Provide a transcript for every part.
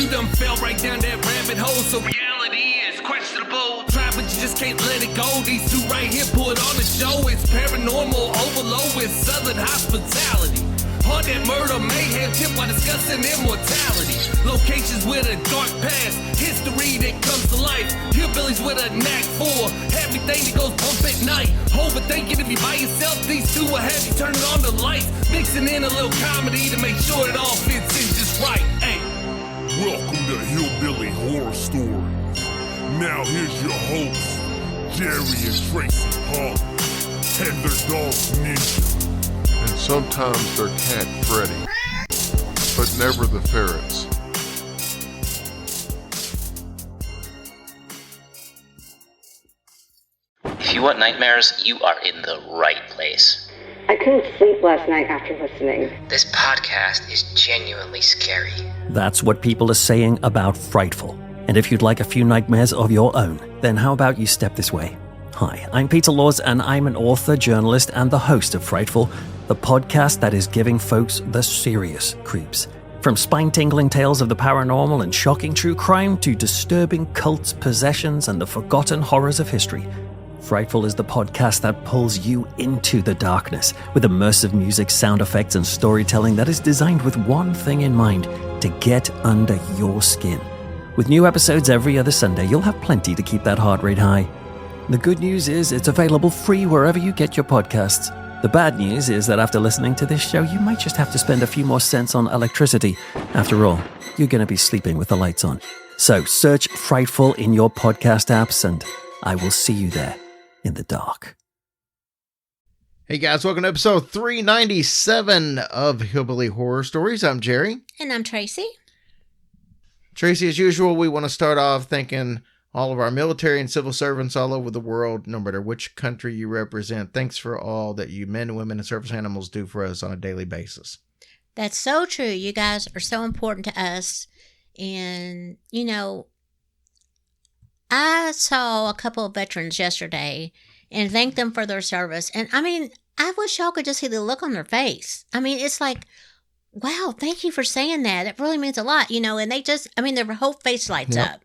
You done fell right down that rabbit hole, so reality is questionable. Try, but you just can't let it go. These two right here put on the show. It's paranormal overload with southern hospitality. Haunted murder, mayhem, tip while discussing immortality. Locations with a dark past, history that comes to life. Hillbillies with a knack for everything that goes bump at night. Overthinking if you by yourself, these two will have you turning on the lights. Mixing in a little comedy to make sure it all fits in just right. Hey. Welcome to Hillbilly Horror Stories. Now here's your hosts, Jerry and Tracy Hall, and their dog Ninja. And sometimes their cat Freddy, but never the ferrets. If you want nightmares, you are in the right place. I couldn't sleep last night after listening. This podcast is genuinely scary. That's what people are saying about Frightful. And if you'd like a few nightmares of your own, then how about you step this way? Hi, I'm Peter Laws, and I'm an author, journalist, and the host of Frightful, the podcast that is giving folks the serious creeps. From spine-tingling tales of the paranormal and shocking true crime to disturbing cults, possessions, and the forgotten horrors of history, Frightful is the podcast that pulls you into the darkness with immersive music, sound effects, and storytelling that is designed with one thing in mind: to get under your skin. With new episodes every other Sunday, you'll have plenty to keep that heart rate high. The good news is it's available free wherever you get your podcasts. The bad news is that after listening to this show, you might just have to spend a few more cents on electricity. After all, you're going to be sleeping with the lights on. So search Frightful in your podcast apps, and I will see you there in the dark. Hey guys, welcome to episode 397 of Hillbilly Horror Stories. I'm Jerry. And I'm Tracy. Tracy, as usual, we want to start off thanking all of our military and civil servants all over the world, no matter which country you represent. Thanks for all that you men, women, and service animals do for us on a daily basis. That's so true. You guys are so important to us. And, you know, I saw a couple of veterans yesterday and thanked them for their service. And, I mean, I wish y'all could just see the look on their face. I mean, it's like, wow, thank you for saying that. It really means a lot, you know, and they just, I mean, their whole face lights up.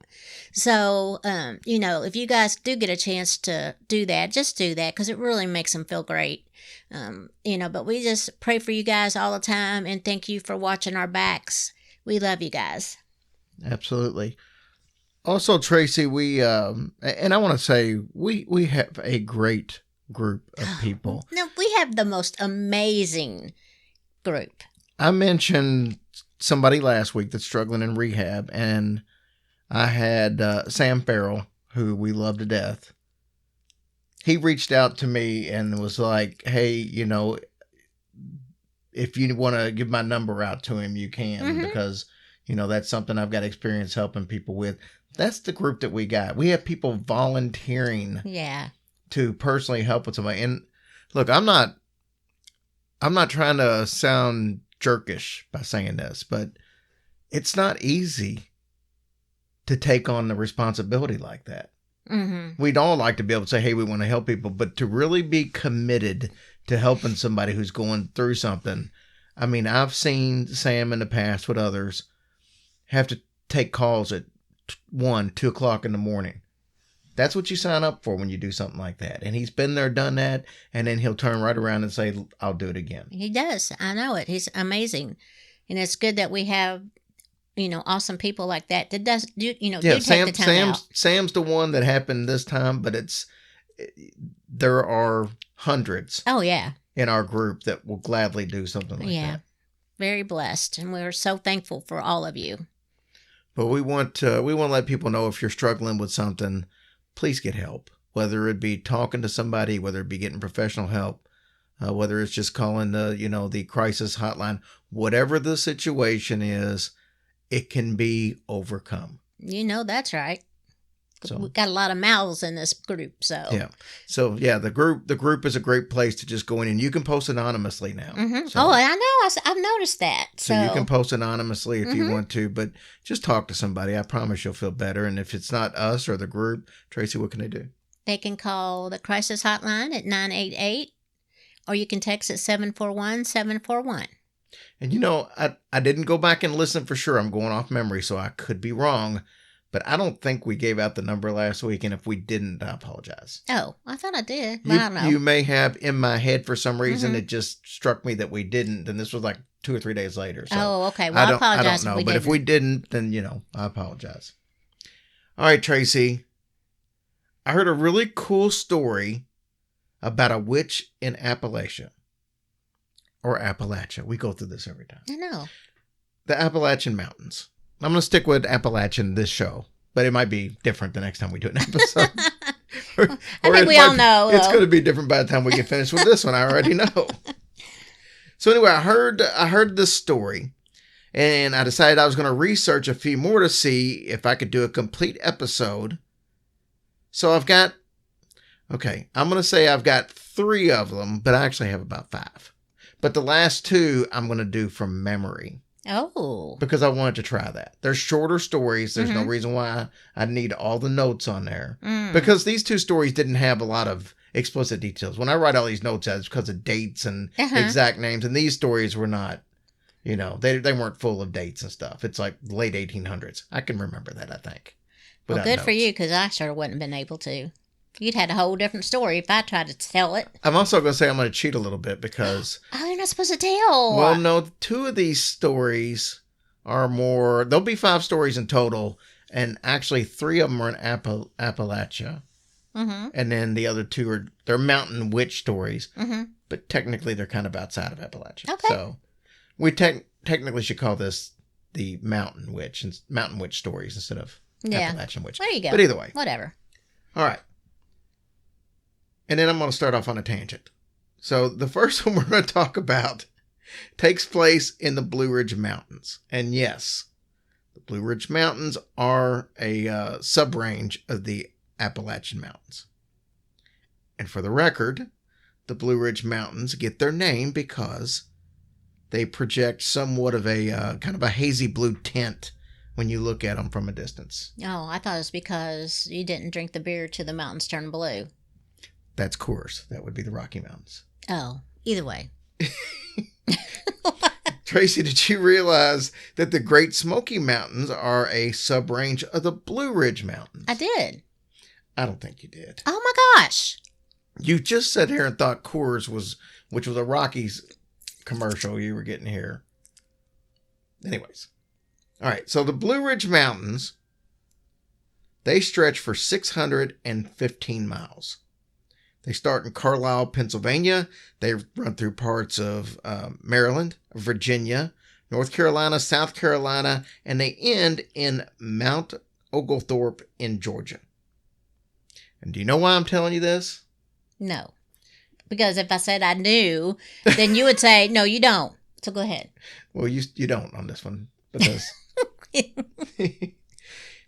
So, you know, if you guys do get a chance to do that, just do that because it really makes them feel great. You know, but we just pray for you guys all the time and thank you for watching our backs. We love you guys. Absolutely. Also, Tracy, we, and I want to say, we have a great group of people. No, we have the most amazing group. I mentioned somebody last week that's struggling in rehab, and I had Sam Farrell, who we love to death. He reached out to me and was like, hey, you know, if you want to give my number out to him, you can, because, you know, that's something I've got experience helping people with. That's the group that we got. We have people volunteering to personally help with somebody. And look, I'm not trying to sound jerkish by saying this, but it's not easy to take on the responsibility like that. We'd all like to be able to say, hey, we want to help people, but to really be committed to helping somebody who's going through something. I mean, I've seen Sam in the past with others have to take calls at 1, 2 o'clock in the morning. That's what you sign up for when you do something like that. And he's been there, done that, and then he'll turn right around and say, I'll do it again. He does. I know it. He's amazing. And it's good that we have, you know, awesome people like that does, do take the time out. Sam's the one that happened this time, but there are hundreds. Oh, yeah. In our group that will gladly do something like that. Very blessed. And we're so thankful for all of you. But we want to let people know if you're struggling with something, please get help. Whether it be talking to somebody, whether it be getting professional help, whether it's just calling the crisis hotline, whatever the situation is, it can be overcome. You know, that's right. So, we've got a lot of mouths in this group, so. Yeah. So, yeah, the group is a great place to just go in, and you can post anonymously now. So, I know. I've noticed that. So you can post anonymously if you want to, but just talk to somebody. I promise you'll feel better. And if it's not us or the group, Tracy, what can they do? They can call the crisis hotline at 988, or you can text at 741-741. And I didn't go back and listen for sure. I'm going off memory, so I could be wrong. But I don't think we gave out the number last week. And if we didn't, I apologize. Oh, I thought I did. You, I don't know. you may have in my head for some reason. It just struck me that we didn't. And this was like 2 or 3 days later. So oh, okay. Well, I apologize. I don't know. If we But didn't. if we didn't, then, I apologize. All right, Tracy. I heard a really cool story about a witch in Appalachia. Or Appalachia. We go through this every time. I know. The Appalachian Mountains. I'm going to stick with Appalachian this show, but it might be different the next time we do an episode. I think we all know. It's going to be different by the time we get finished with this one. I already know. So anyway, I heard this story, and I decided I was going to research a few more to see if I could do a complete episode. So I'm going to say I've got 3 of them, but I actually have about 5. But the last 2 I'm going to do from memory. Oh. Because I wanted to try that. They're shorter stories. There's no reason why I need all the notes on there. Because these 2 stories didn't have a lot of explicit details. When I write all these notes out, it's because of dates and exact names. And these stories were not, they weren't full of dates and stuff. It's like late 1800s. I can remember that, I think. Well, good for you, because I sure wouldn't have been able to. You'd had a whole different story if I tried to tell it. I'm also going to say I'm going to cheat a little bit because... Oh, you're not supposed to tell. Well, no, 2 of these stories are more... There'll be 5 stories in total, and actually 3 of them are in Appalachia. And then the other 2 they're mountain witch stories, but technically they're kind of outside of Appalachia. Okay. So we technically should call this the mountain witch stories instead of Appalachian witch. There you go. But either way. Whatever. All right. And then I'm going to start off on a tangent. So the first one we're going to talk about takes place in the Blue Ridge Mountains. And yes, the Blue Ridge Mountains are a sub-range of the Appalachian Mountains. And for the record, the Blue Ridge Mountains get their name because they project somewhat of a kind of a hazy blue tint when you look at them from a distance. Oh, I thought it was because you didn't drink the beer till the mountains turned blue. That's Coors. That would be the Rocky Mountains. Oh, either way. Tracy, did you realize that the Great Smoky Mountains are a sub-range of the Blue Ridge Mountains? I did. I don't think you did. Oh my gosh. You just sat here and thought Coors which was a Rockies commercial you were getting here. Anyways. All right. So the Blue Ridge Mountains, they stretch for 615 miles. They start in Carlisle, Pennsylvania. They run through parts of Maryland, Virginia, North Carolina, South Carolina, and they end in Mount Oglethorpe in Georgia. And do you know why I'm telling you this? No. Because if I said I knew, then you would say, no, you don't. So go ahead. Well, you don't on this one.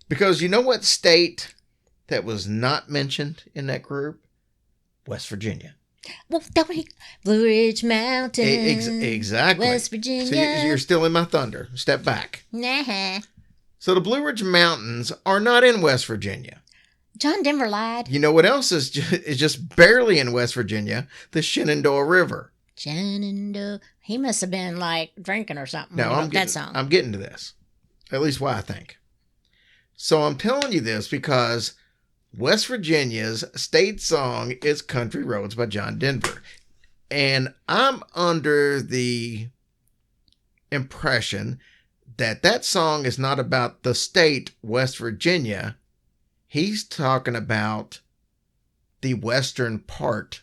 Because you know what state that was not mentioned in that group? West Virginia. Well, Blue Ridge Mountains. Exactly. West Virginia. So you're still in my thunder. Step back. Nah. So the Blue Ridge Mountains are not in West Virginia. John Denver lied. You know what else is just barely in West Virginia? The Shenandoah River. Shenandoah. He must have been like drinking or something. No, I'm getting to this. At least why I think. So I'm telling you this because West Virginia's state song is Country Roads by John Denver. And I'm under the impression that song is not about the state West Virginia. He's talking about the western part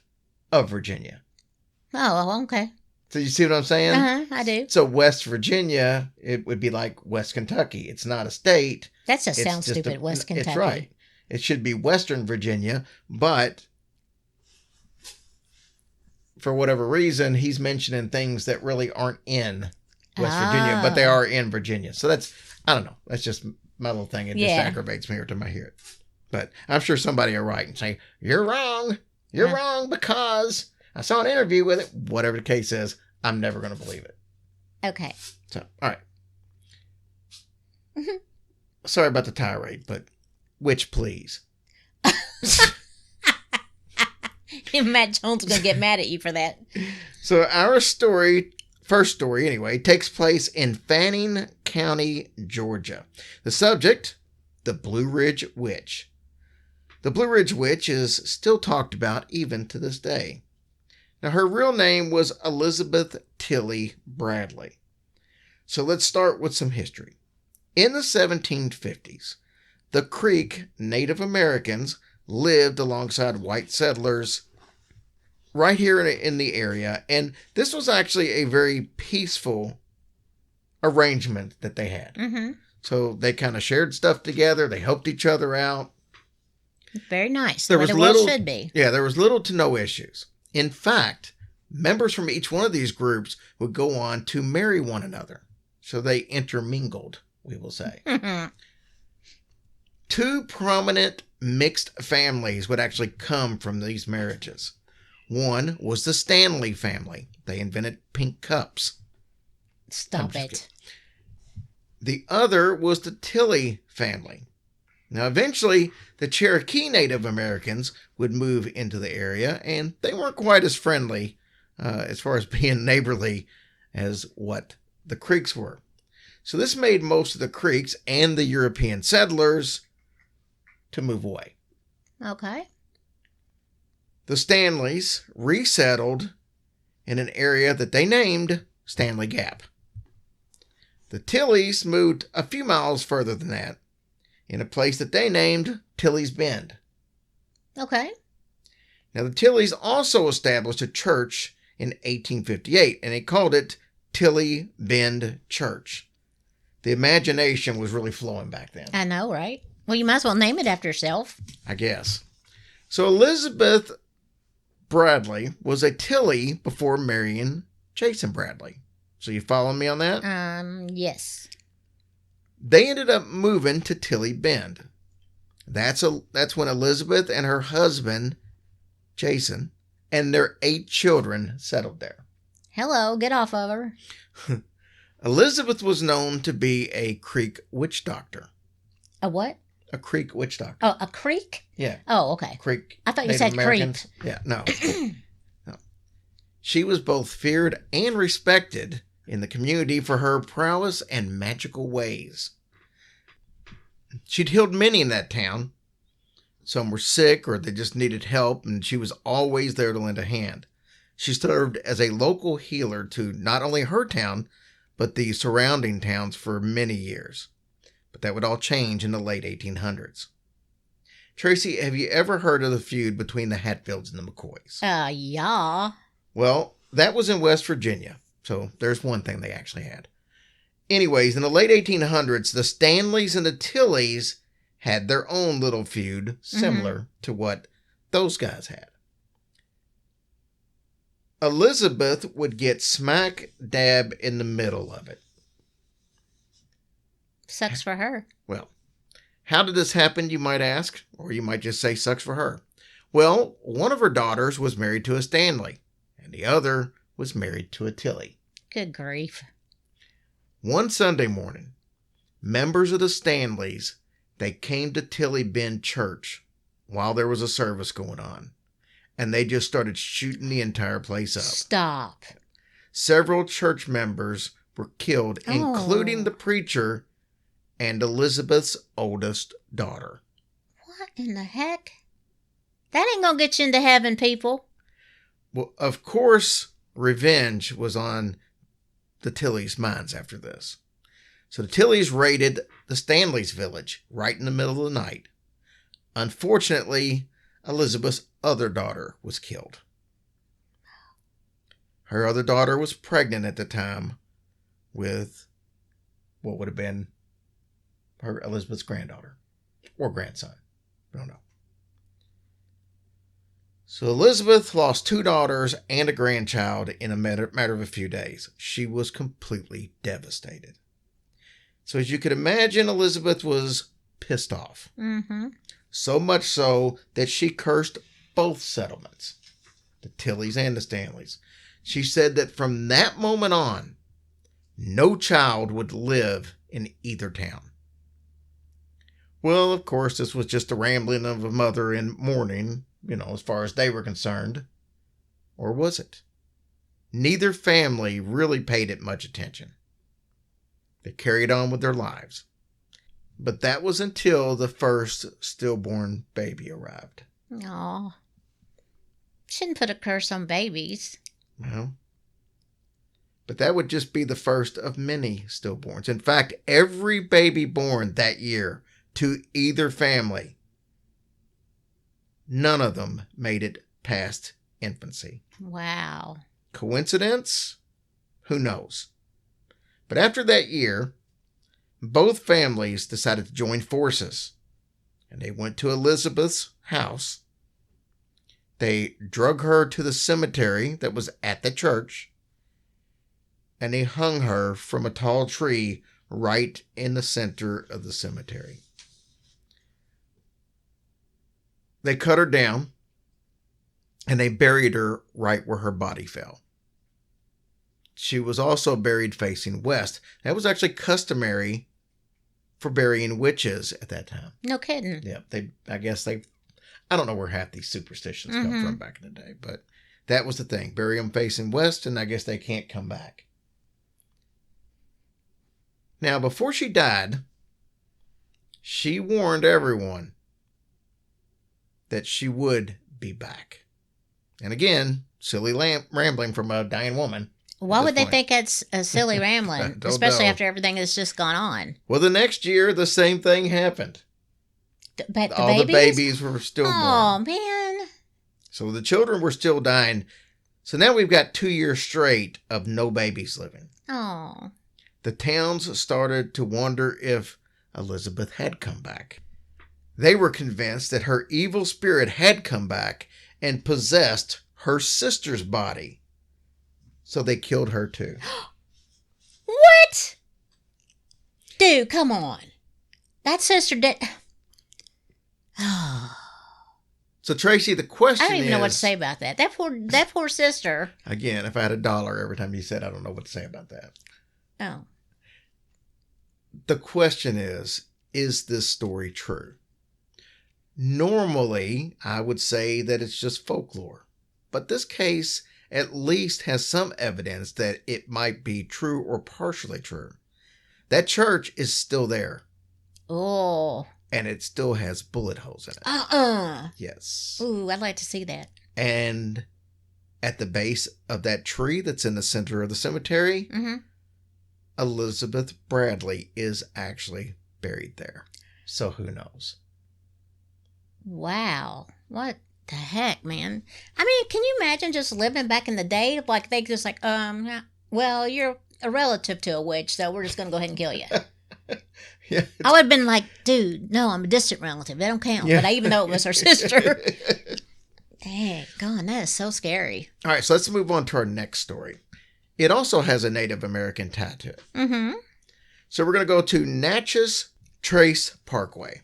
of Virginia. Oh, okay. So you see what I'm saying? I do. So West Virginia, it would be like West Kentucky. It's not a state. That just sounds stupid, West Kentucky. It's right. It should be Western Virginia, but for whatever reason, he's mentioning things that really aren't in West Virginia, but they are in Virginia. So I don't know. That's just my little thing. It just aggravates me every time I hear it. But I'm sure somebody will write and say, you're wrong. You're wrong because I saw an interview with it. Whatever the case is, I'm never going to believe it. Okay. So, all right. Sorry about the tirade, but which please? Matt Jones is going to get mad at you for that. So our story first story, anyway, takes place in Fanning County, Georgia. The subject, the Blue Ridge Witch. The Blue Ridge Witch is still talked about even to this day. Now, her real name was Elizabeth Tilly Bradley. So let's start with some history. In the 1750s, the Creek Native Americans lived alongside white settlers right here in the area, and this was actually a very peaceful arrangement that they had. Mm-hmm. So they kind of shared stuff together. They helped each other out. Very nice. There What was the world little, should be. Yeah, there was little to no issues. In fact, members from each one of these groups would go on to marry one another. So they intermingled, we will say. Two prominent mixed families would actually come from these marriages. One was the Stanley family. They invented pink cups. Stop it. The other was the Tilly family. Now, eventually, the Cherokee Native Americans would move into the area, and they weren't quite as friendly as far as being neighborly as what the Creeks were. So this made most of the Creeks and the European settlers to move away. Okay. The Stanleys resettled in an area that they named Stanley Gap. The Tillys moved a few miles further than that, in a place that they named Tilly's Bend. Okay. Now, the Tillys also established a church in 1858, and they called it Tilly Bend Church. The imagination was really flowing back then. I know, right? Well, you might as well name it after yourself. I guess. So Elizabeth Bradley was a Tilly before marrying Jason Bradley. So you follow me on that? Yes. They ended up moving to Tilly Bend. That's when Elizabeth and her husband, Jason, and their 8 children settled there. Hello, get off of her. Elizabeth was known to be a Creek witch doctor. A what? A Creek witch doctor. Oh, a creek? Yeah. Oh, okay. Creek. I thought you Native said Americans. creep. Yeah, no. No. She was both feared and respected in the community for her prowess and magical ways. She'd healed many in that town. Some were sick or they just needed help, and she was always there to lend a hand. She served as a local healer to not only her town, but the surrounding towns for many years. But that would all change in the late 1800s. Tracy, have you ever heard of the feud between the Hatfields and the McCoys? Yeah. Well, that was in West Virginia. So there's one thing they actually had. Anyways, in the late 1800s, the Stanleys and the Tillys had their own little feud similar to what those guys had. Elizabeth would get smack dab in the middle of it. Sucks for her. Well, how did this happen, you might ask? Or you might just say sucks for her. Well, one of her daughters was married to a Stanley, and the other was married to a Tilly. Good grief. One Sunday morning, members of the Stanleys, they came to Tilly Bend Church while there was a service going on, and they just started shooting the entire place up. Stop. Several church members were killed, including the preacher and Elizabeth's oldest daughter. What in the heck? That ain't gonna get you into heaven, people. Well, of course, revenge was on the Tillys' minds after this. So the Tillys raided the Stanleys' village right in the middle of the night. Unfortunately, Elizabeth's other daughter was killed. Her other daughter was pregnant at the time with what would have been her Elizabeth's granddaughter or grandson. I don't know. So Elizabeth lost 2 daughters and a grandchild in a matter of a few days. She was completely devastated. So as you could imagine, Elizabeth was pissed off. Mm-hmm. So much so that she cursed both settlements, the Tillys and the Stanleys. She said that from that moment on, no child would live in either town. Well, of course, this was just a rambling of a mother in mourning, as far as they were concerned. Or was it? neither family really paid it much attention. They carried on with their lives. But that was until the first stillborn baby arrived. Aw. Shouldn't put a curse on babies. Well, but that would just be the first of many stillborns. In fact, every baby born that year to either family, none of them made it past infancy. Wow. Coincidence? Who knows? But after that year, both families decided to join forces, and they went to Elizabeth's house. They drug her to the cemetery that was at the church, and they hung her from a tall tree right in the center of the cemetery. They cut her down, and they buried her right where her body fell. She was also buried facing west. That was actually customary for burying witches at that time. No kidding. Yeah, I don't know where half these superstitions come from back in the day, but that was the thing. Bury them facing west, and I guess they can't come back. Now, before she died, she warned everyone that she would be back. And again, silly rambling from a dying woman. Why would they think it's a silly rambling, especially after everything that's just gone on? Well, the next year, the same thing happened. But all the babies were still born. Oh, man. So the children were still dying. So now we've got 2 years straight of no babies living. Oh. The towns started to wonder if Elizabeth had come back. They were convinced that her evil spirit had come back and possessed her sister's body. So they killed her too. What? Dude, come on. That sister did... So Tracy, the question is... I don't even know what to say about that. That poor sister. Again, if I had $1 every time you said, I don't know what to say about that. Oh. The question is this story true? Normally, I would say that it's just folklore. But this case at least has some evidence that it might be true or partially true. That church is still there. Oh. And it still has bullet holes in it. Yes. Ooh, I'd like to see that. And at the base of that tree that's in the center of the cemetery, Elizabeth Bradley is actually buried there. So who knows? Wow. What the heck, man? I mean, can you imagine just living back in the day? Like, they just like, well, you're a relative to a witch, so we're just going to go ahead and kill you. Yeah. I would have been like, dude, no, I'm a distant relative. They don't count. Yeah. But even though it was her sister. Dang, God, that is so scary. All right, so let's move on to our next story. It also has a Native American tie to it. So we're going to go to Natchez Trace Parkway.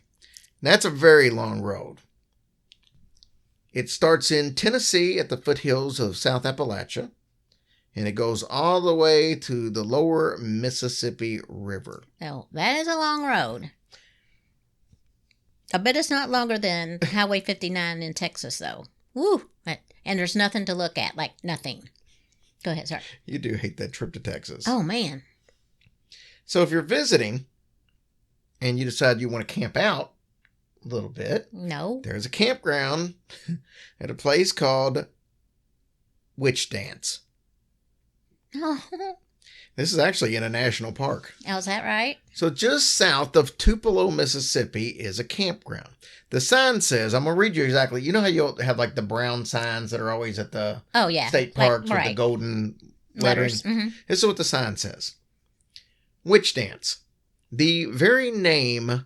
That's a very long road. It starts in Tennessee at the foothills of South Appalachia, and it goes all the way to the lower Mississippi River. Oh, that is a long road. I bet it's not longer than Highway 59 in Texas, though. Woo! And there's nothing to look at, like nothing. Go ahead, sorry. You do hate that trip to Texas. Oh, man. So if you're visiting and you decide you want to camp out a little bit, no, there's a campground at a place called Witch Dance. Oh, This is actually in a national park. is that right? So just south of Tupelo, Mississippi is a campground. The sign says, I'm going to read you exactly. You know how you'll have like the brown signs that are always at the state parks with the golden letters? This is what the sign says. Witch Dance. The very name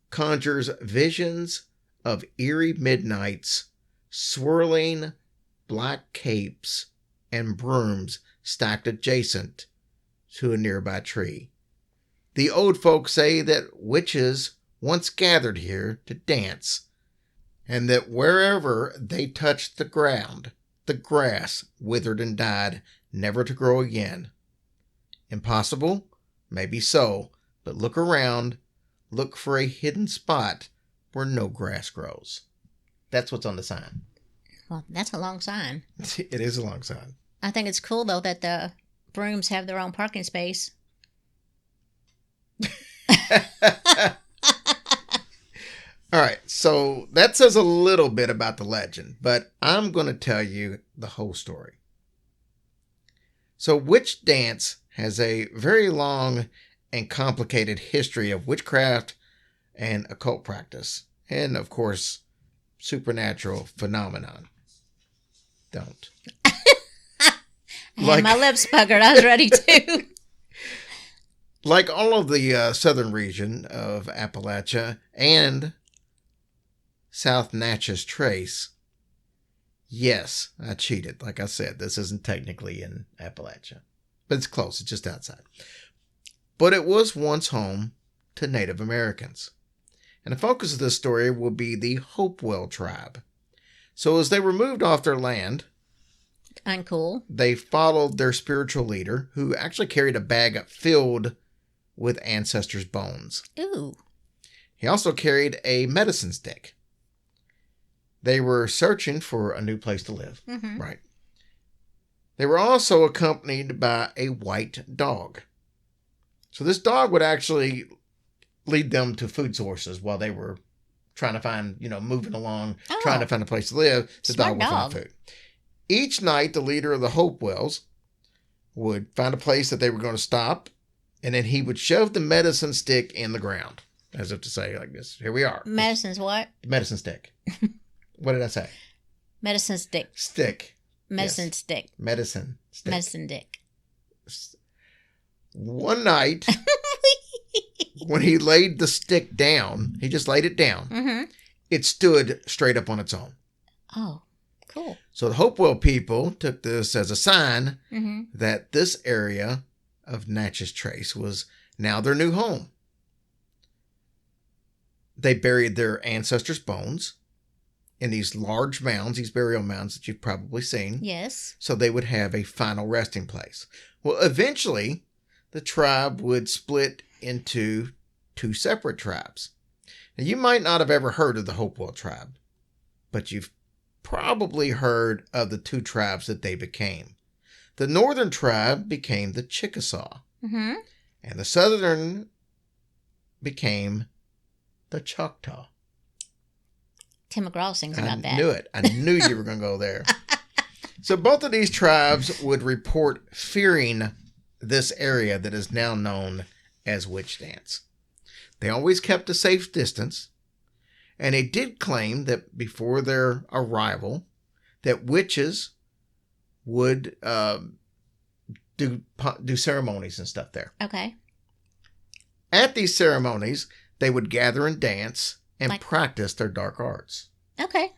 conjures visions of eerie midnights, swirling black capes, and brooms stacked adjacent to a nearby tree. The old folks say that witches once gathered here to dance, and that wherever they touched the ground, the grass withered and died, never to grow again. Impossible? Maybe so, but look around, look for a hidden spot where no grass grows. That's what's on the sign. Well, that's a long sign. It is a long sign. I think it's cool, though, that the brooms have their own parking space. All right, so that says a little bit about the legend, but I'm going to tell you the whole story. So witch dance has a very long and complicated history of witchcraft and occult practice, and of course, supernatural phenomenon. Don't. I had my lips puckered. I was ready to. Like all of the southern region of Appalachia and South Natchez Trace, yes, I cheated. Like I said, this isn't technically in Appalachia, but it's close. It's just outside. But it was once home to Native Americans. And the focus of this story will be the Hopewell tribe. So as they were moved off their land, uncool, they followed their spiritual leader, who actually carried a bag filled with ancestors' bones. Ooh. He also carried a medicine stick. They were searching for a new place to live. Mm-hmm. Right. They were also accompanied by a white dog. So this dog would actually lead them to food sources while they were trying to find, moving along, trying to find a place to live. The dog would find food. Each night, the leader of the Hopewells would find a place that they were going to stop, and then he would shove the medicine stick in the ground, as if to say, like this, here we are. Medicine's what? Medicine stick. What did I say? Medicine stick. Stick. Medicine Yes. stick. Medicine stick. Medicine dick. One night, when he laid the stick down, he just laid it down, Mm-hmm. it stood straight up on its own. Oh, cool. So the Hopewell people took this as a sign Mm-hmm. that this area of Natchez Trace was now their new home. They buried their ancestors' bones in these large mounds, these burial mounds that you've probably seen. Yes. So they would have a final resting place. Well, eventually, the tribe would split into two separate tribes. Now, you might not have ever heard of the Hopewell tribe, but you've probably heard of the two tribes that they became. The northern tribe became the Chickasaw, Mm-hmm. and the southern became the Choctaw. Tim McGraw sings about that. I knew it. I knew you were going to go there. So both of these tribes would report fearing this area that is now known as witch dance. They always kept a safe distance, and they did claim that before their arrival, that witches would do ceremonies and stuff there. Okay. At these ceremonies, they would gather and dance and practice their dark arts. Okay.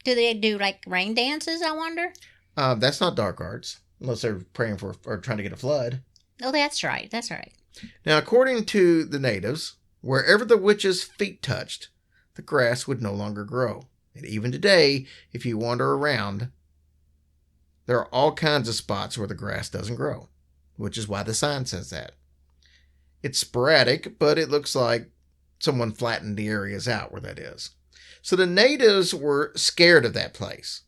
Do they do like rain dances, I wonder? That's not dark arts, unless they're praying for or trying to get a flood. Oh, that's right. That's right. Now, according to the natives, wherever the witch's feet touched, the grass would no longer grow. And even today, if you wander around, there are all kinds of spots where the grass doesn't grow, which is why the sign says that. It's sporadic, but it looks like someone flattened the areas out where that is. So the natives were scared of that place,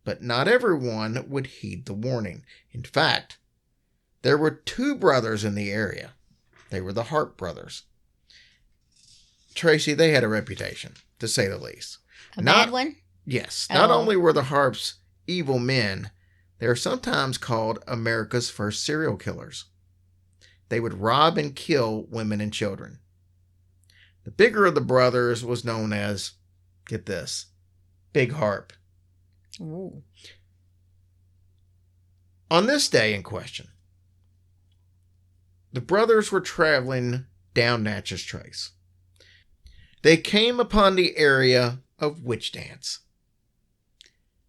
but not everyone would heed the warning. In fact, there were two brothers in the area. They were the Harp brothers. Tracy, they had a reputation, to say the least. Bad one? Yes. Not only were the Harps evil men, they are sometimes called America's first serial killers. They would rob and kill women and children. The bigger of the brothers was known as, get this, Big Harp. Ooh. On this day in question, the brothers were traveling down Natchez Trace. They came upon the area of witch dance.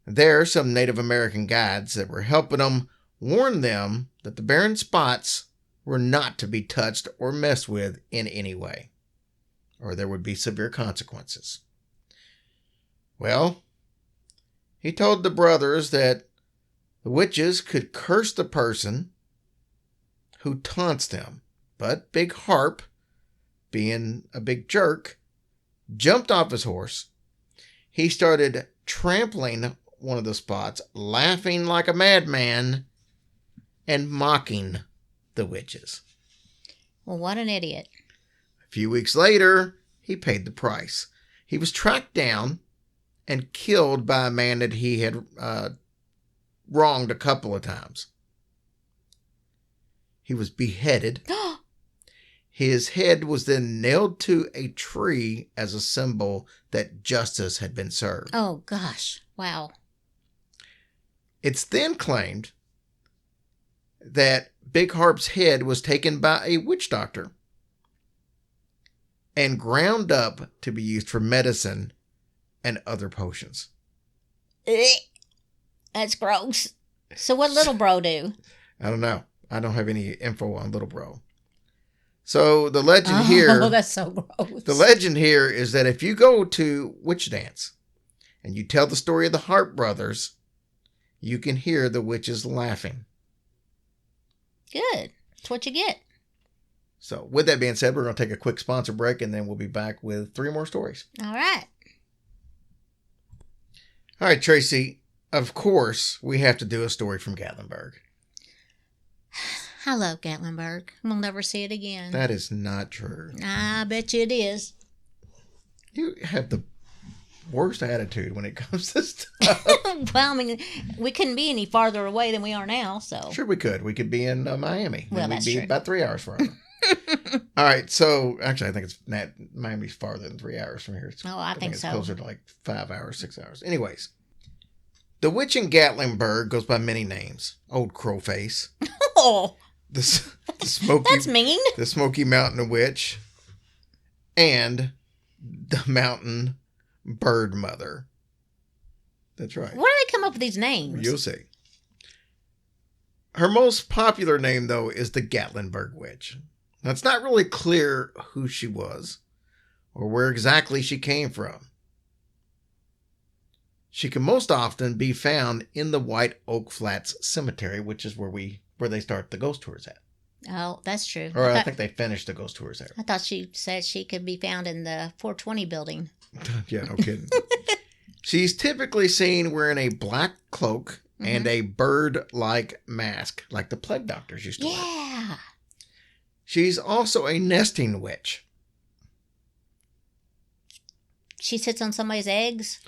There, some Native American guides that were helping them warned them that the barren spots were not to be touched or messed with in any way, or there would be severe consequences. Well, he told the brothers that the witches could curse the person who taunts them, but Big Harp, being a big jerk, jumped off his horse. He started trampling one of the spots, laughing like a madman, and mocking the witches. Well, what an idiot. A few weeks later, he paid the price. He was tracked down and killed by a man that he had wronged a couple of times. He was beheaded. His head was then nailed to a tree as a symbol that justice had been served. Oh, gosh. Wow. It's then claimed that Big Harp's head was taken by a witch doctor and ground up to be used for medicine and other potions. That's gross. So what little bro do? I don't know. I don't have any info on little bro. So the legend here... Oh, that's so gross. The legend here is that if you go to witch dance and you tell the story of the Harp brothers, you can hear the witches laughing. Good. That's what you get. So with that being said, we're going to take a quick sponsor break and then we'll be back with 3 more stories. All right. All right, Tracy, of course, we have to do a story from Gatlinburg. I love Gatlinburg. We'll never see it again. That is not true. I bet you it is. You have the worst attitude when it comes to stuff. Well, I mean, we couldn't be any farther away than we are now, so. Sure we could. We could be in Miami. Well, and that's we'd be true. about 3 hours farther. All right, so actually I think Miami's farther than 3 hours from here. I think it's so. closer to like 5 hours, 6 hours. Anyways, the witch in Gatlinburg goes by many names. Old Crowface. Oh, The Smoky... that's mean. The Smoky Mountain Witch. And the Mountain Bird Mother. That's right. Where do they come up with these names? You'll see. Her most popular name, though, is the Gatlinburg Witch. Now, it's not really clear who she was or where exactly she came from. She can most often be found in the White Oak Flats Cemetery, which is where they start the ghost tours at. Oh, that's true. Or I think they finished the ghost tours there. I thought she said she could be found in the 420 building. Yeah, no kidding. She's typically seen wearing a black cloak and a bird-like mask, like the plague doctors used to wear. Yeah. She's also a nesting witch. She sits on somebody's eggs?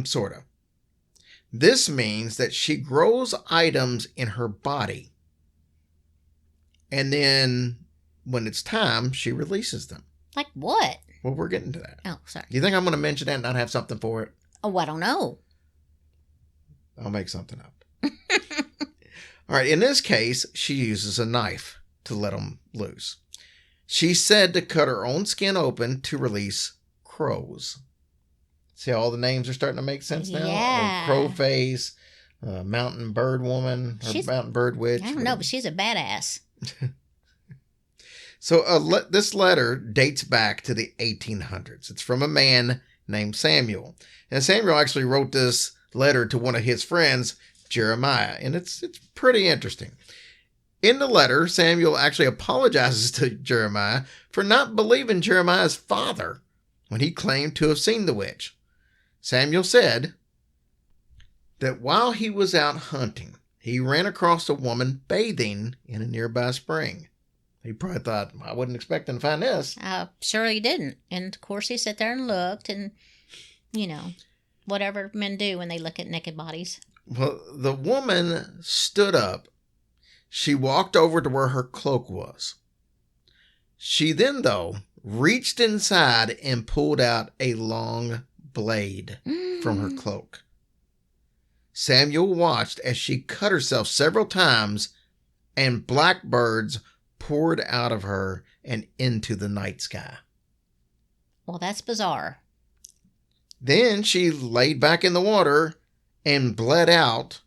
Sort of. This means that she grows items in her body. And then, when it's time, she releases them. Like what? Well, we're getting to that. Oh, sorry. Do you think I'm going to mention that and not have something for it? Oh, I don't know. I'll make something up. All right, in this case, she uses a knife to let them loose. She's said to cut her own skin open to release crows. See how all the names are starting to make sense now? Yeah. Crow face, mountain bird woman, or mountain bird witch. I don't know, but she's a badass. So this letter dates back to the 1800s. It's from a man named Samuel. And Samuel actually wrote this letter to one of his friends, Jeremiah. And it's pretty interesting. In the letter, Samuel actually apologizes to Jeremiah for not believing Jeremiah's father when he claimed to have seen the witch. Samuel said that while he was out hunting, he ran across a woman bathing in a nearby spring. He probably thought, I wasn't expecting to find this. Sure he didn't. And of course he sat there and looked and, whatever men do when they look at naked bodies. Well, the woman stood up. She walked over to where her cloak was. She then, though, reached inside and pulled out a long blade from her cloak. Samuel watched as she cut herself several times and blackbirds poured out of her and into the night sky. Well, that's bizarre. Then she laid back in the water and bled out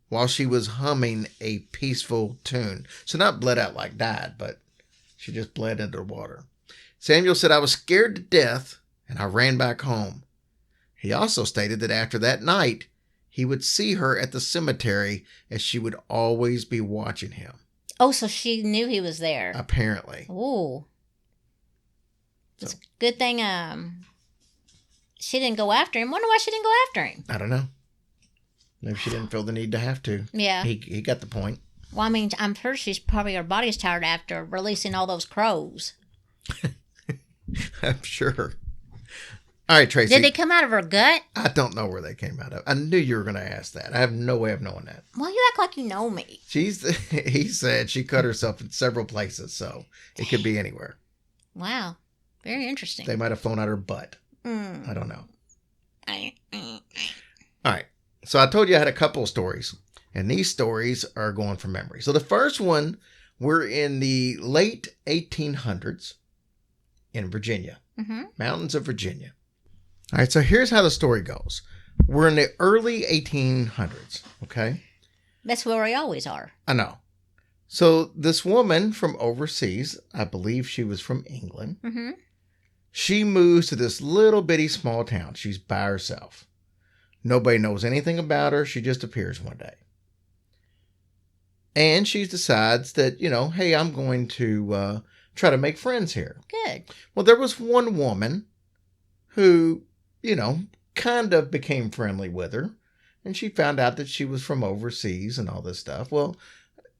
while she was humming a peaceful tune. So not bled out like died, but she just bled into the water. Samuel said, I was scared to death and I ran back home. He also stated that after that night, he would see her at the cemetery as she would always be watching him. Oh, so she knew he was there. Apparently. Ooh. It's a good thing she didn't go after him. Wonder why she didn't go after him. I don't know. Maybe she didn't feel the need to have to. Yeah. He got the point. Well, I mean, I'm sure her body's tired after releasing all those crows. I'm sure. All right, Tracy. Did they come out of her gut? I don't know where they came out of. I knew you were going to ask that. I have no way of knowing that. Well, you act like you know me. He said she cut herself in several places, so it could be anywhere. Wow. Very interesting. They might have flown out her butt. I don't know. All right. So I told you I had a couple of stories, and these stories are going from memory. So the first one, we're in the late 1800s in Virginia, mountains of Virginia. All right, so here's how the story goes. We're in the early 1800s, okay? That's where we always are. I know. So this woman from overseas, I believe she was from England, she moves to this little bitty small town. She's by herself. Nobody knows anything about her. She just appears one day. And she decides that, hey, I'm going to try to make friends here. Good. Well, there was one woman who, kind of became friendly with her. And she found out that she was from overseas and all this stuff. Well,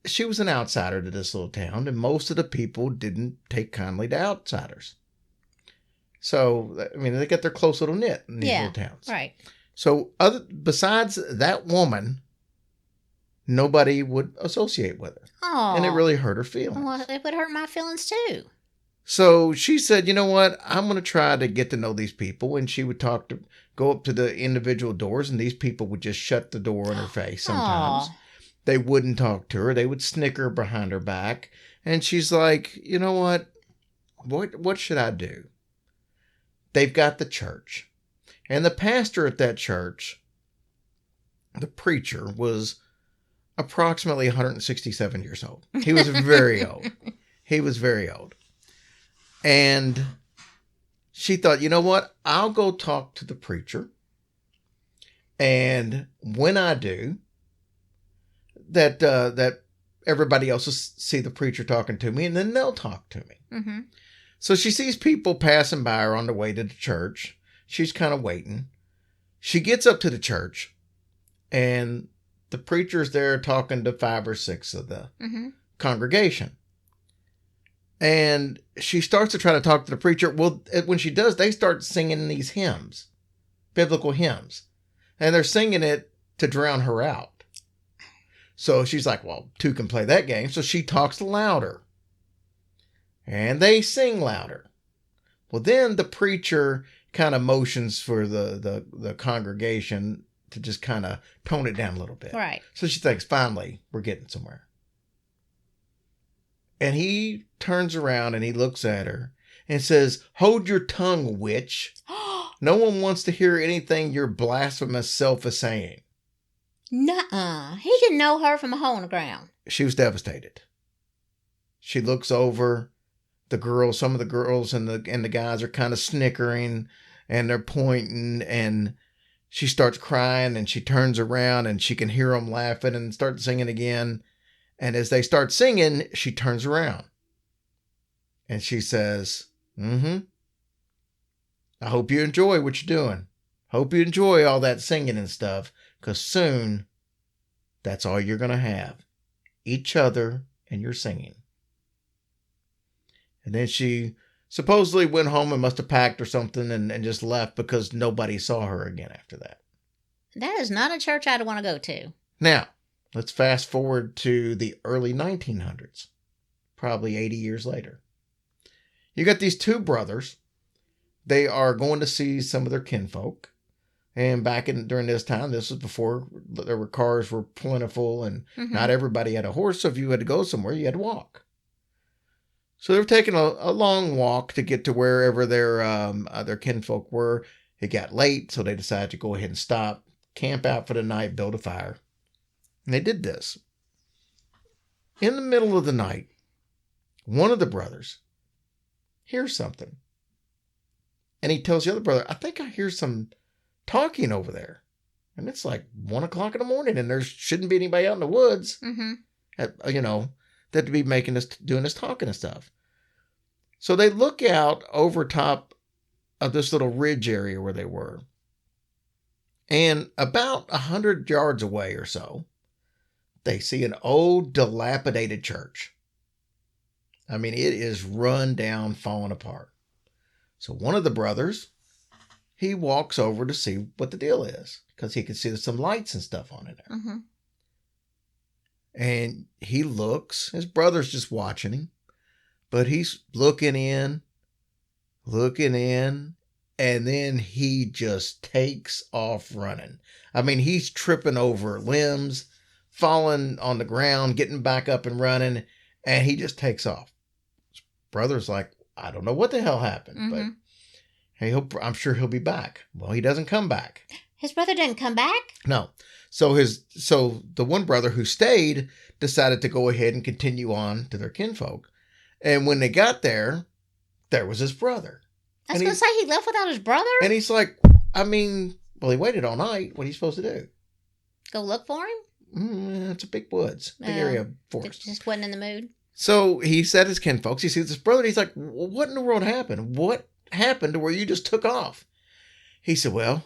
she was an outsider to this little town, and most of the people didn't take kindly to outsiders. So, I mean, they get their close little knit in these little towns. Right. So, besides that woman, nobody would associate with her. Oh. And it really hurt her feelings. Well, it would hurt my feelings too. So she said, you know what? I'm going to try to get to know these people. And she would go up to the individual doors, and these people would just shut the door in her face sometimes. Aw. They wouldn't talk to her. They would snicker behind her back. And she's like, you know what? What should I do? They've got the church. And the pastor at that church, the preacher, was approximately 167 years old. He was very old. He was very old. And she thought, you know what? I'll go talk to the preacher. And when I do, that everybody else will see the preacher talking to me, and then they'll talk to me. So she sees people passing by her on the way to the church. She's kind of waiting. She gets up to the church, and the preacher's there talking to 5 or 6 of the congregation. And she starts to try to talk to the preacher. Well, when she does, they start singing these hymns, biblical hymns. And they're singing it to drown her out. So she's like, well, 2 can play that game. So she talks louder. And they sing louder. Well, then the preacher kind of motions for the congregation to just kind of tone it down a little bit. Right. So she thinks, finally, we're getting somewhere. And he turns around and he looks at her and says, hold your tongue, witch. No one wants to hear anything your blasphemous self is saying. Nuh-uh. He didn't know her from a hole in the ground. She was devastated. She looks over. Some of the girls and the guys are kind of snickering and they're pointing, and she starts crying, and she turns around and she can hear them laughing and start singing again. And as they start singing, she turns around and she says, I hope you enjoy what you're doing. Hope you enjoy all that singing and stuff, because soon that's all you're going to have. Each other and your singing. And then she supposedly went home and must have packed or something and just left because nobody saw her again after that. That is not a church I'd want to go to. Now, let's fast forward to the early 1900s, probably 80 years later. You got these 2 brothers. They are going to see some of their kinfolk. And during this time, this was before cars were plentiful and not everybody had a horse. So if you had to go somewhere, you had to walk. So they were taking a long walk to get to wherever their kinfolk were. It got late, so they decided to go ahead and stop, camp out for the night, build a fire. And they did this. In the middle of the night, one of the brothers hears something. And he tells the other brother, I think I hear some talking over there. And it's like 1 o'clock in the morning, and there shouldn't be anybody out in the woods. That to be doing this talking and stuff. So they look out over top of this little ridge area where they were. And about 100 yards away or so, they see an old dilapidated church. I mean, it is run down, falling apart. So one of the brothers, he walks over to see what the deal is because he can see there's some lights and stuff on it there. Mm-hmm. And he looks, his brother's just watching him, but he's looking in, and then he just takes off running. I mean, he's tripping over limbs, falling on the ground, getting back up and running, and he just takes off. His brother's like, I don't know what the hell happened, but hey, I'm sure he'll be back. Well, he doesn't come back. His brother didn't come back? No. So the one brother who stayed decided to go ahead and continue on to their kinfolk. And when they got there was his brother. I was going to say he left without his brother? And he's like, I mean, well, he waited all night. What are you supposed to do? Go look for him? It's a big woods, big area of forest. Just wasn't in the mood. So he said his kinfolks, he sees his brother. He's like, what in the world happened? What happened to where you just took off? He said, well,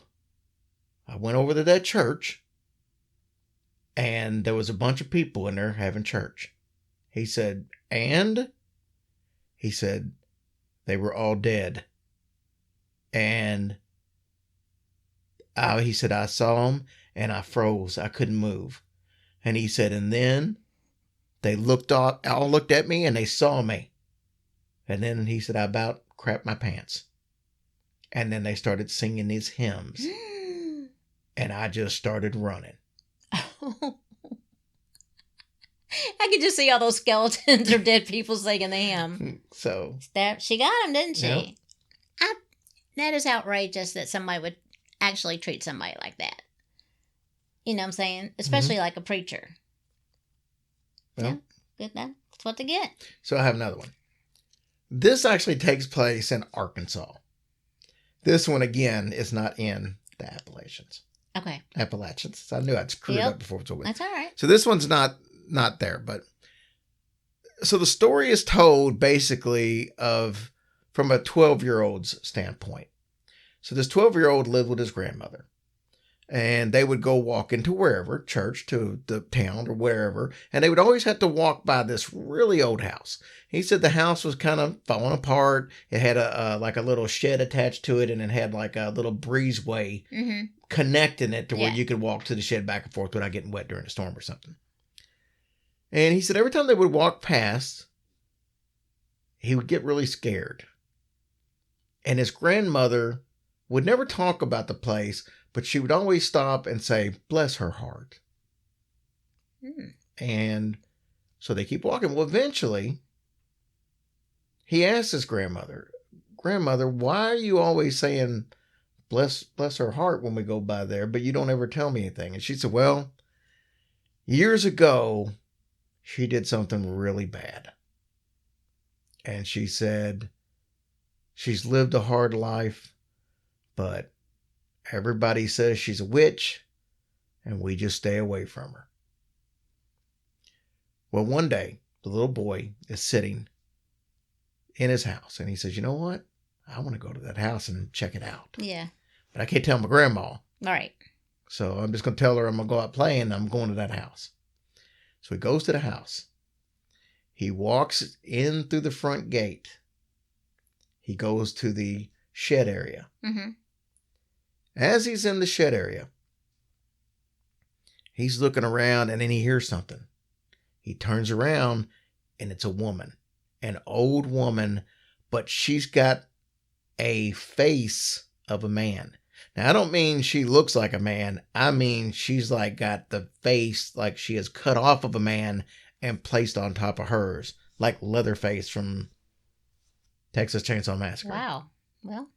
I went over to that church and there was a bunch of people in there having church. He said, and? He said, they were all dead. And he said, I saw them and I froze. I couldn't move. And he said, and then they all looked at me and they saw me. And then he said, I about crapped my pants. And then they started singing these hymns. And I just started running. I could just see all those skeletons or dead people singing the hymn. So She got him, didn't she? Yep. That is outrageous that somebody would actually treat somebody like that. You know what I'm saying? Especially like a preacher. Well, yeah, good. That's what they get. So I have another one. This actually takes place in Arkansas. This one, again, is not in the Appalachians. Okay. Appalachians. I knew I'd screwed up before. That's all right. So this one's not there, but so the story is told basically from a 12-year-old's standpoint. So this 12-year-old lived with his grandmother, and they would go walk into wherever, church, to the town or wherever, and they would always have to walk by this really old house. He said the house was kind of falling apart. It had like a little shed attached to it, and it had like a little breezeway connecting it to where you could walk to the shed back and forth without getting wet during a storm or something. And he said every time they would walk past, he would get really scared. And his grandmother would never talk about the place, but she would always stop and say, bless her heart. And so they keep walking. Well, eventually, he asked his grandmother, why are you always saying, bless her heart when we go by there, but you don't ever tell me anything? And she said, well, years ago, she did something really bad. And she said, she's lived a hard life, but everybody says she's a witch, and we just stay away from her. Well, one day, the little boy is sitting in his house, and he says, you know what? I want to go to that house and check it out. Yeah. But I can't tell my grandma. All right. So I'm just going to tell her I'm going to go out playing, and I'm going to that house. So he goes to the house. He walks in through the front gate. He goes to the shed area. As he's in the shed area, he's looking around, and then he hears something. He turns around, and it's a woman, an old woman, but she's got a face of a man. Now, I don't mean she looks like a man. I mean she's like got the face like she is cut off of a man and placed on top of hers, like Leatherface from Texas Chainsaw Massacre. Wow. Well.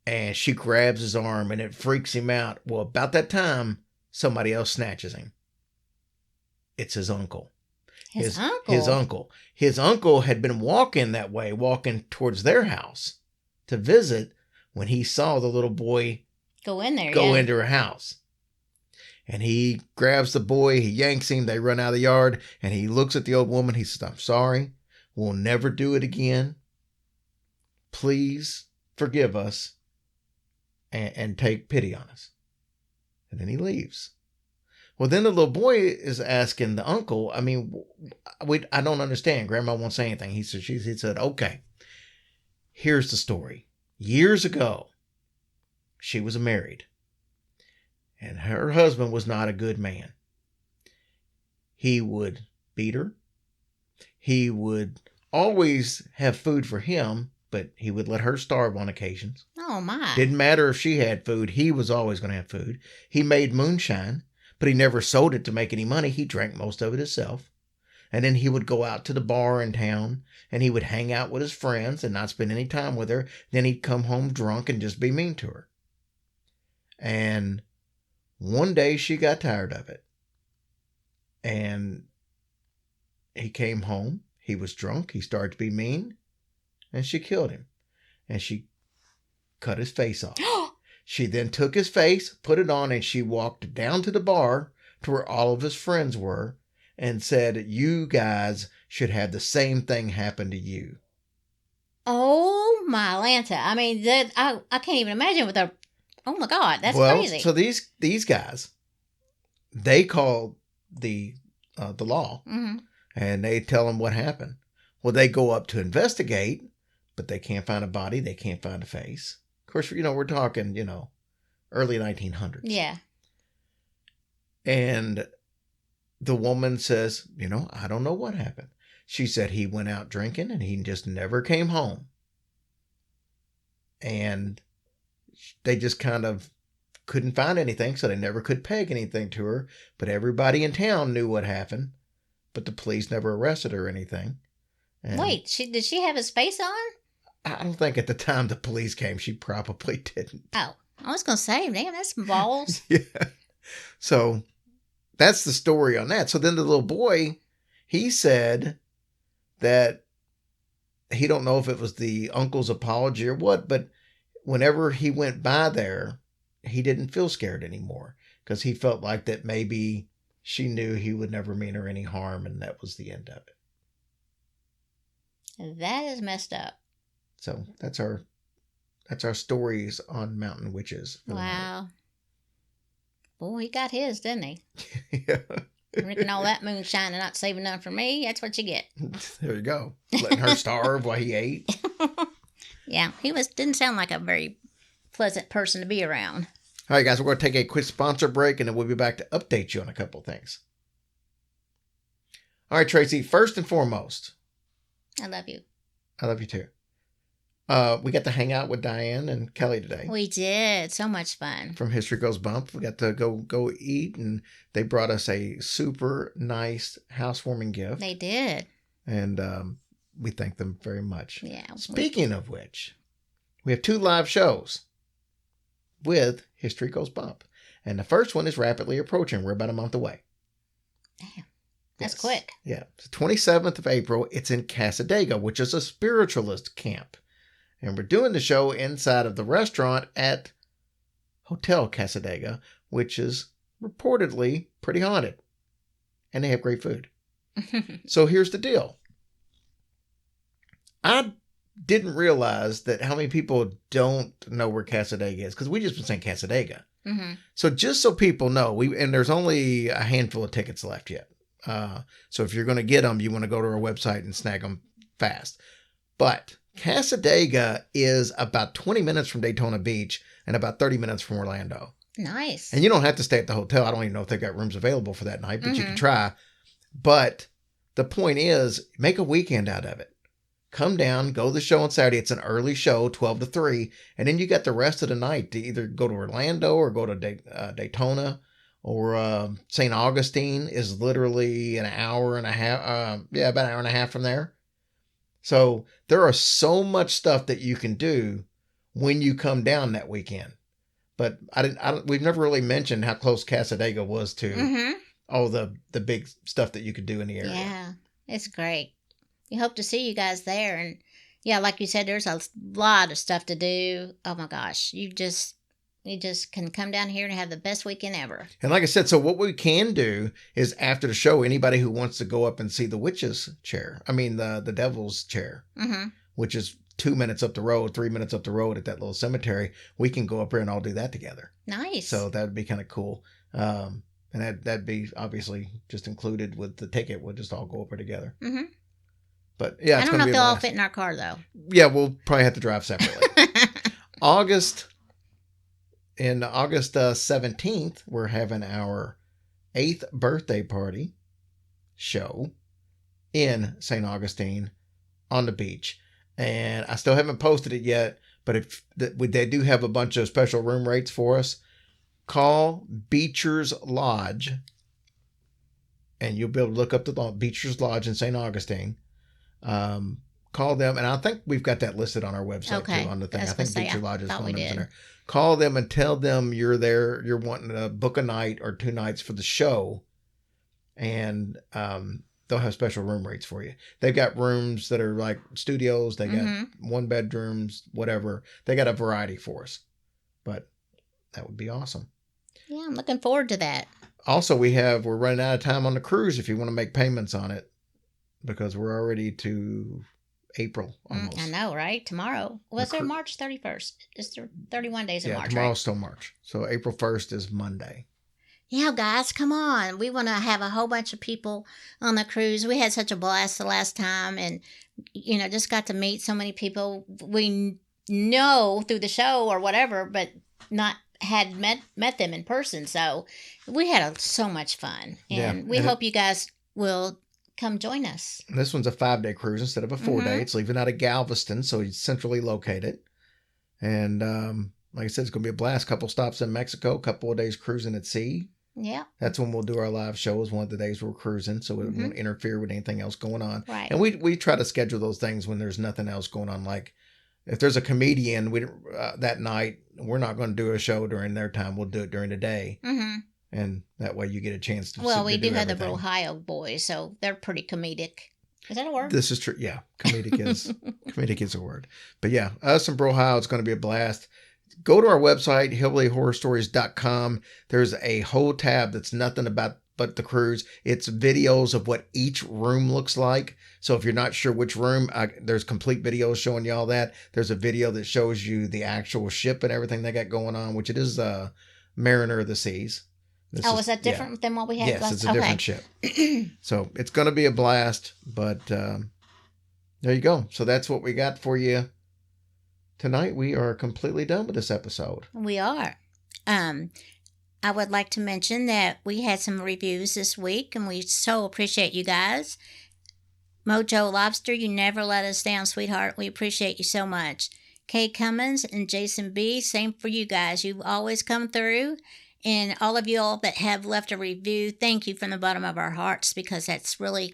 And she grabs his arm, and it freaks him out. Well, about that time, somebody else snatches him. It's his uncle. His uncle? His uncle. His uncle had been walking that way, walking towards their house to visit when he saw the little boy go into her house. And he grabs the boy, he yanks him, they run out of the yard, and he looks at the old woman. He says, I'm sorry. We'll never do it again. Please forgive us and take pity on us. And then he leaves. Well, then the little boy is asking the uncle, I mean, I don't understand. Grandma won't say anything. He said, okay, here's the story. Years ago, she was married. And her husband was not a good man. He would beat her. He would always have food for him, but he would let her starve on occasions. Oh, my. Didn't matter if she had food. He was always going to have food. He made moonshine, but he never sold it to make any money. He drank most of it himself. And then he would go out to the bar in town, and he would hang out with his friends and not spend any time with her. Then he'd come home drunk and just be mean to her. And one day she got tired of it. And he came home. He was drunk. He started to be mean. And she killed him. And she cut his face off. She then took his face, put it on, and she walked down to the bar to where all of his friends were and said, you guys should have the same thing happen to you. Oh, my Lanta. I mean, I can't even imagine with a... Oh, my God. That's crazy. So these guys, they call the law, Mm-hmm. and they tell them what happened. Well, they go up to investigate, but they can't find a body. They can't find a face. Of course, we're talking, early 1900s. Yeah. And the woman says, I don't know what happened. She said he went out drinking and he just never came home. And they just kind of couldn't find anything, so they never could peg anything to her. But everybody in town knew what happened, but the police never arrested her or anything. And Wait, did she have his face on? I don't think at the time the police came, she probably didn't. Oh, I was going to say, damn, that's some balls. Yeah. So that's the story on that. So then the little boy, he said that he don't know if it was the uncle's apology or what, but whenever he went by there, he didn't feel scared anymore because he felt like that maybe she knew he would never mean her any harm, and that was the end of it. That is messed up. So that's our stories on mountain witches. for the night. Wow. Boy, he got his, didn't he? Yeah. Drinking all that moonshine and not saving none for me. That's what you get. There you go. Letting her starve while he ate. Yeah, he didn't sound like a very pleasant person to be around. All right, guys, we're going to take a quick sponsor break, and then we'll be back to update you on a couple of things. All right, Tracy, first and foremost, I love you. I love you too. We got to hang out with Diane and Kelly today. We did. So much fun. From History Goes Bump. We got to go eat, and they brought us a super nice housewarming gift. They did. And we thank them very much. Yeah. Speaking of which, we have 2 live shows with History Goes Bump. And the first one is rapidly approaching. We're about a month away. Damn. That's quick. Yeah. It's the 27th of April. It's in Casadega, which is a spiritualist camp. And we're doing the show inside of the restaurant at Hotel Casadega, which is reportedly pretty haunted. And they have great food. So here's the deal. I didn't realize that how many people don't know where Casadega is, because we just been saying Casadega. Mm-hmm. So just so people know, and there's only a handful of tickets left yet. So if you're going to get them, you want to go to our website and snag them fast. But Casadega is about 20 minutes from Daytona Beach and about 30 minutes from Orlando. Nice. And you don't have to stay at the hotel. I don't even know if they've got rooms available for that night, but you can try. But the point is, make a weekend out of it. Come down, go to the show on Saturday. It's an early show, 12 to 3. And then you got the rest of the night to either go to Orlando or go to Daytona, or St. Augustine is literally an hour and a half. About an hour and a half from there. So there are so much stuff that you can do when you come down that weekend. But we've never really mentioned how close Casadega was to all the big stuff that you could do in the area. Yeah, it's great. We hope to see you guys there. And yeah, like you said, there's a lot of stuff to do. Oh my gosh, you just can come down here and have the best weekend ever. And like I said, so what we can do is after the show, anybody who wants to go up and see the witch's chair, the devil's chair, which is 2 minutes up the road, 3 minutes up the road at that little cemetery. We can go up there and all do that together. Nice. So that would be kind of cool. And that'd be obviously just included with the ticket. We'll just all go over together. Mm-hmm. But yeah, I it's don't going to know be if a they'll all blast. fit in our car, though. Yeah, we'll probably have to drive separately. August 17th, we're having our 8th birthday party show in St. Augustine on the beach. And I still haven't posted it yet, but if they do have a bunch of special room rates for us, call Beecher's Lodge, and you'll be able to look up the Beecher's Lodge in St. Augustine. Call them, and I think we've got that listed on our website too, on the thing. I think Beecher Lodge's phone number's in there. Call them and tell them you're there, you're wanting to book a night or 2 nights for the show, and they'll have special room rates for you. They've got rooms that are like studios, they got 1 bedrooms, whatever. They got a variety for us, but that would be awesome. Yeah, I'm looking forward to that. Also, we're running out of time on the cruise if you want to make payments on it, because we're already to April almost. I know, right? Tomorrow. Was there March 31st? Is there 31 days in March? Yeah, tomorrow's right? still March. So April 1st is Monday. Yeah, guys, come on. We want to have a whole bunch of people on the cruise. We had such a blast the last time, and, just got to meet so many people we know through the show or whatever, but not had met them in person. So we had so much fun, and we hope you guys will come join us. This one's a 5-day cruise instead of a 4-day. It's leaving out of Galveston, so it's centrally located. And like I said, it's going to be a blast. Couple stops in Mexico, couple of days cruising at sea. Yeah. That's when we'll do our live shows, one of the days we're cruising, so it won't interfere with anything else going on. Right. And we try to schedule those things when there's nothing else going on. Like if there's a comedian that night, we're not going to do a show during their time. We'll do it during the day. Mm-hmm. And that way you get a chance to we do have everything. the Ohio boys, so they're pretty comedic. Is that a word? This is true. Yeah. Comedic is a word. But yeah, us and Brohio, it's going to be a blast. Go to our website, hillbillyhorrorstories.com. There's a whole tab that's nothing but the cruise. It's videos of what each room looks like. So if you're not sure which room, there's complete videos showing you all that. There's a video that shows you the actual ship and everything they got going on, which it is Mariner of the Seas. Is that different than what we had yes, last? It's a different ship. So it's going to be a blast, but there you go. So that's what we got for you tonight. We are completely done with this episode. We are. I would like to mention that we had some reviews this week, and we so appreciate you guys. Mojo Lobster, you never let us down, sweetheart. We appreciate you so much. Kay Cummins and Jason B., same for you guys. You always come through. And all of you all that have left a review, thank you from the bottom of our hearts, because that's really,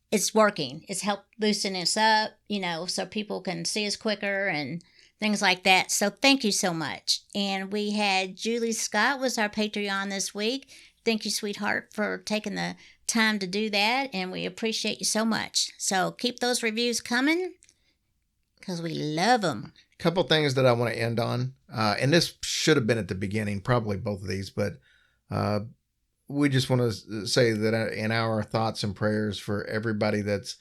it's working. It's helped boosting us up, so people can see us quicker and things like that. So thank you so much. And we had Julie Scott was our Patreon this week. Thank you, sweetheart, for taking the time to do that. And we appreciate you so much. So keep those reviews coming, because we love them. Couple things that I want to end on, and this should have been at the beginning, probably both of these, but we just want to say that in our thoughts and prayers for everybody that's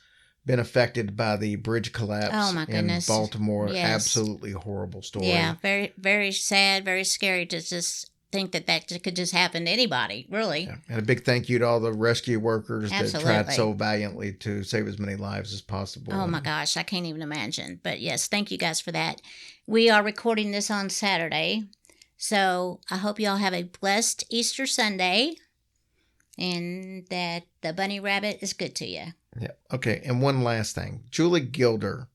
been affected by the bridge collapse in Baltimore. Yes. Absolutely horrible story. Yeah, very, very sad, very scary to just think that could just happen to anybody, really. Yeah. And a big thank you to all the rescue workers that tried so valiantly to save as many lives as possible. Oh my gosh, I can't even imagine. But yes, thank you guys for that. We are recording this on Saturday, so I hope you all have a blessed Easter Sunday, and that the bunny rabbit is good to you. Yeah. Okay, and one last thing. Julie Gilder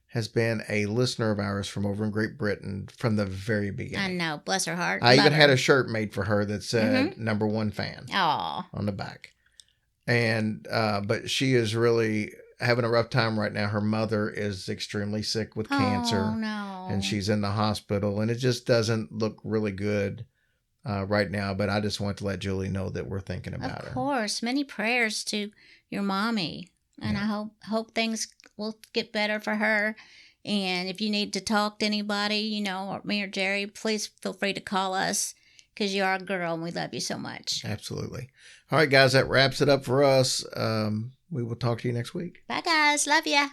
has been a listener of ours from over in Great Britain from the very beginning. I know. Bless her heart. I even had a shirt made for her that said #1 fan on the back. And but she is really having a rough time right now. Her mother is extremely sick with cancer. Oh, no. And she's in the hospital, and it just doesn't look really good right now. But I just want to let Julie know that we're thinking about her. Of course. Many prayers to your mommy. And I hope things will get better for her. And if you need to talk to anybody, or me or Jerry, please feel free to call us, because you are a girl and we love you so much. Absolutely. All right, guys, that wraps it up for us. We will talk to you next week. Bye, guys. Love ya.